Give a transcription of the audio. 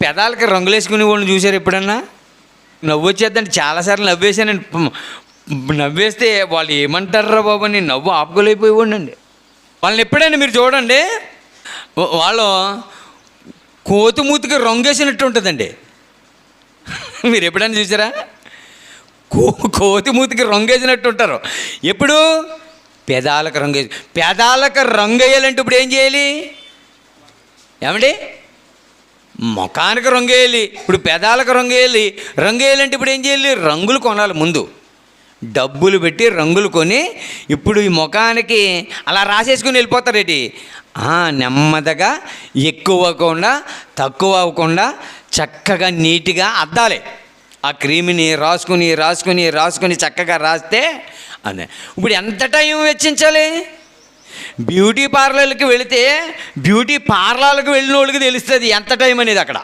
పెదాలకి రంగులు వేసుకునే వాళ్ళని చూసారు ఎప్పుడన్నా? నవ్వు వచ్చేద్దంటే చాలాసార్లు నవ్వేసానండి. నవ్వేస్తే వాళ్ళు ఏమంటారా బాబు, నేను నవ్వు ఆపుకోలేకపోయేవాడినండి. వాళ్ళని ఎప్పుడైనా మీరు చూడండి, వాళ్ళు కోతిమూతికి రంగు వేసినట్టు ఉంటుందండి. మీరు ఎప్పుడైనా చూసారా? కోతిమూతికి రంగు వేసినట్టు ఉంటారు. ఎప్పుడు పెదాలకు రంగు వేసి, పెదాలకు రంగు వేయాలంటే ఇప్పుడు ఏం చేయాలి ఏమండి? ముఖానికి రంగు వేయాలి. ఇప్పుడు పెదాలకు రంగు వేయాలి. రంగు వేయాలంటే ఇప్పుడు ఏం చేయాలి? రంగులు కొనాలి. ముందు డబ్బులు పెట్టి రంగులు కొని ఇప్పుడు ఈ ముఖానికి అలా రాసేసుకుని వెళ్ళిపోతారేటి. నెమ్మదిగా ఎక్కువ అవ్వకుండా తక్కువ అవ్వకుండా చక్కగా నీట్గా అద్దాలి. ఆ క్రీమ్ని రాసుకుని రాసుకుని రాసుకుని చక్కగా రాస్తే అదే. ఇప్పుడు ఎంత టైం వెచ్చించాలి? బ్యూటీ పార్లర్కి వెళితే బ్యూటీ పార్లర్కి వెళ్ళిన వాళ్ళకి తెలుస్తుంది ఎంత టైం అనేది అక్కడ.